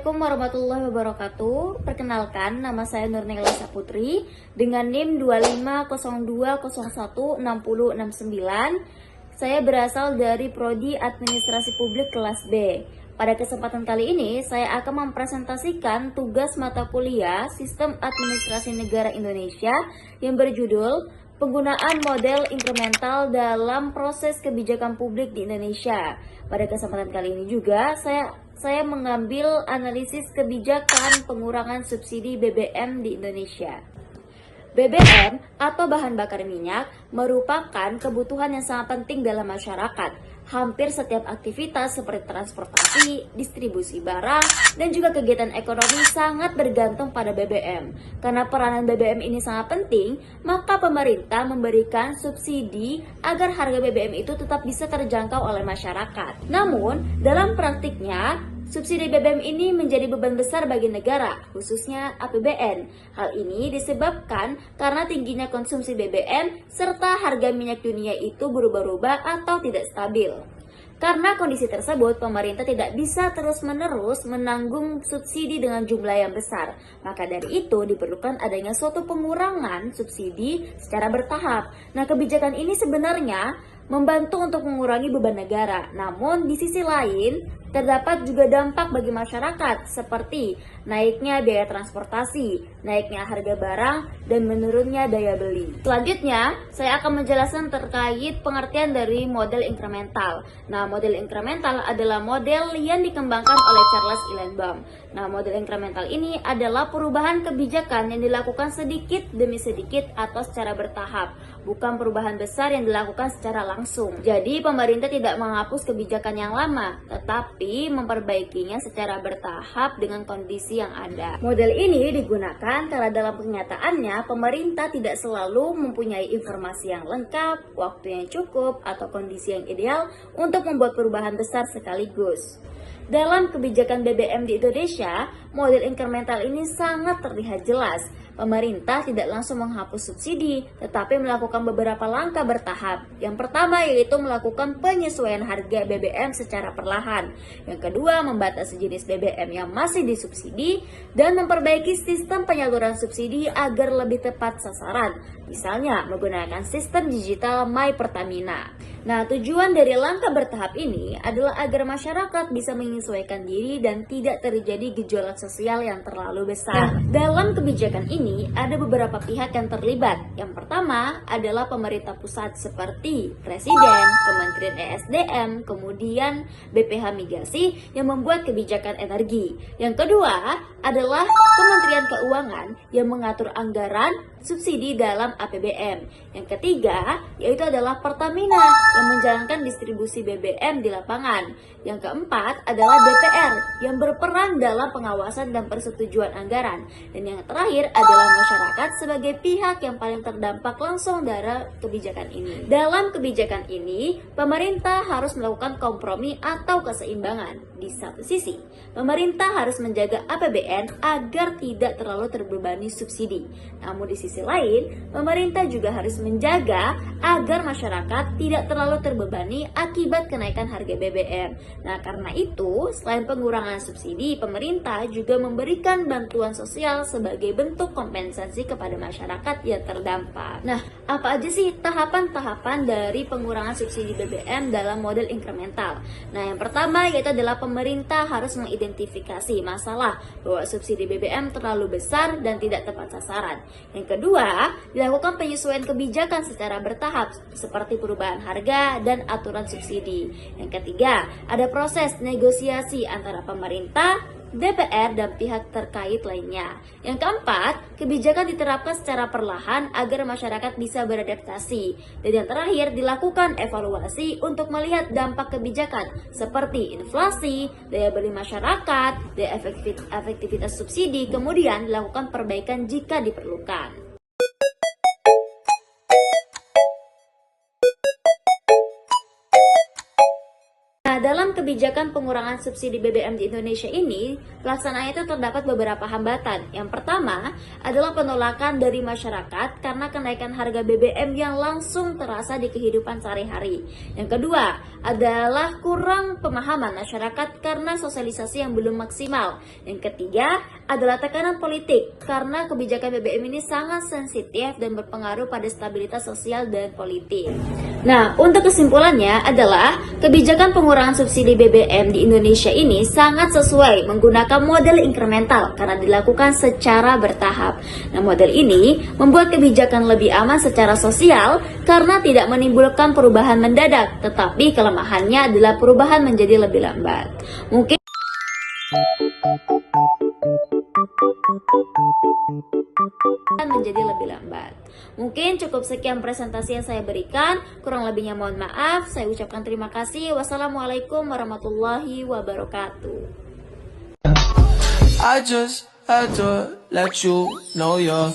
Assalamualaikum warahmatullahi wabarakatuh. Perkenalkan, nama saya Nurnaila Saputri dengan NIM 2502016069. Saya berasal dari Prodi Administrasi Publik kelas B. Pada kesempatan kali ini, saya akan mempresentasikan tugas mata kuliah Sistem Administrasi Negara Indonesia yang berjudul Penggunaan Model Inkremental dalam Proses Kebijakan Publik di Indonesia. Pada kesempatan kali ini juga, saya mengambil analisis kebijakan pengurangan subsidi BBM di Indonesia. BBM atau bahan bakar minyak merupakan kebutuhan yang sangat penting dalam masyarakat. Hampir setiap aktivitas seperti transportasi, distribusi barang, dan juga kegiatan ekonomi sangat bergantung pada BBM. Karena peranan BBM ini sangat penting, maka pemerintah memberikan subsidi agar harga BBM itu tetap bisa terjangkau oleh masyarakat. Namun, dalam praktiknya, subsidi BBM ini menjadi beban besar bagi negara, khususnya APBN. Hal ini disebabkan karena tingginya konsumsi BBM serta harga minyak dunia itu berubah-ubah atau tidak stabil. Karena kondisi tersebut, pemerintah tidak bisa terus-menerus menanggung subsidi dengan jumlah yang besar. Maka dari itu diperlukan adanya suatu pengurangan subsidi secara bertahap. Nah, kebijakan ini sebenarnya membantu untuk mengurangi beban negara. Namun di sisi lain, terdapat juga dampak bagi masyarakat seperti naiknya biaya transportasi, naiknya harga barang, dan menurunnya daya beli. Selanjutnya, saya akan menjelaskan terkait pengertian dari model inkremental. Nah, model inkremental adalah model yang dikembangkan oleh Charles Eilenbaum. Nah, model inkremental ini adalah perubahan kebijakan yang dilakukan sedikit demi sedikit atau secara bertahap, bukan perubahan besar yang dilakukan secara langsung. Jadi, pemerintah tidak menghapus kebijakan yang lama, tetapi memperbaikinya secara bertahap dengan kondisi yang ada. Model ini digunakan karena dalam kenyataannya pemerintah tidak selalu mempunyai informasi yang lengkap, waktu yang cukup, atau kondisi yang ideal untuk membuat perubahan besar sekaligus. Dalam kebijakan BBM di Indonesia, model inkremental ini sangat terlihat jelas. Pemerintah tidak langsung menghapus subsidi, tetapi melakukan beberapa langkah bertahap. Yang pertama yaitu melakukan penyesuaian harga BBM secara perlahan. Yang kedua, membatasi jenis BBM yang masih disubsidi dan memperbaiki sistem penyaluran subsidi agar lebih tepat sasaran. Misalnya, menggunakan sistem digital My Pertamina. Nah, tujuan dari langkah bertahap ini adalah agar masyarakat bisa menyesuaikan diri dan tidak terjadi gejolak sosial yang terlalu besar. Nah, dalam kebijakan ini ada beberapa pihak yang terlibat. Yang pertama adalah pemerintah pusat seperti Presiden, Kementerian ESDM, kemudian BPH Migasih yang membuat kebijakan energi. Yang kedua adalah Kementerian Keuangan yang mengatur anggaran subsidi dalam APBN. Yang ketiga yaitu adalah Pertamina yang menjalankan distribusi BBM di lapangan. Yang keempat adalah DPR yang berperan dalam pengawasan dan persetujuan anggaran. Dan yang terakhir adalah masyarakat sebagai pihak yang paling terdampak langsung dari kebijakan ini. Dalam kebijakan ini, pemerintah harus melakukan kompromi atau keseimbangan. Di satu sisi, pemerintah harus menjaga APBN agar tidak terlalu terbebani subsidi. Namun di sisi lain, pemerintah juga harus menjaga agar masyarakat tidak terlalu terbebani akibat kenaikan harga BBM. Nah, karena itu, selain pengurangan subsidi, pemerintah juga memberikan bantuan sosial sebagai bentuk kompensasi kepada masyarakat yang terdampak. Nah, apa aja sih tahapan-tahapan dari pengurangan subsidi BBM dalam model inkremental? Nah, yang pertama yaitu adalah pemerintah harus mengidentifikasi masalah bahwa subsidi BBM terlalu besar dan tidak tepat sasaran. Yang kedua, dilakukan penyesuaian kebijakan secara bertahap seperti perubahan harga dan aturan subsidi. Yang ketiga, ada proses negosiasi antara pemerintah, DPR, dan pihak terkait lainnya. Yang keempat, kebijakan diterapkan secara perlahan agar masyarakat bisa beradaptasi. Dan yang terakhir, dilakukan evaluasi untuk melihat dampak kebijakan seperti inflasi, daya beli masyarakat, dan efektivitas subsidi, kemudian dilakukan perbaikan jika diperlukan. dalam kebijakan pengurangan subsidi BBM di Indonesia ini, pelaksanaannya itu terdapat beberapa hambatan. Yang pertama adalah penolakan dari masyarakat karena kenaikan harga BBM yang langsung terasa di kehidupan sehari-hari. Yang kedua adalah kurang pemahaman masyarakat karena sosialisasi yang belum maksimal. Yang ketiga adalah tekanan politik karena kebijakan BBM ini sangat sensitif dan berpengaruh pada stabilitas sosial dan politik. Nah, untuk kesimpulannya adalah kebijakan pengurangan subsidi BBM di Indonesia ini sangat sesuai menggunakan model inkremental karena dilakukan secara bertahap. Nah, model ini membuat kebijakan lebih aman secara sosial karena tidak menimbulkan perubahan mendadak, tetapi kelemahannya adalah perubahan menjadi lebih lambat. Mungkin cukup sekian presentasi yang saya berikan. Kurang lebihnya mohon maaf. Saya ucapkan terima kasih. Wassalamualaikum warahmatullahi wabarakatuh. I just had to let you know you're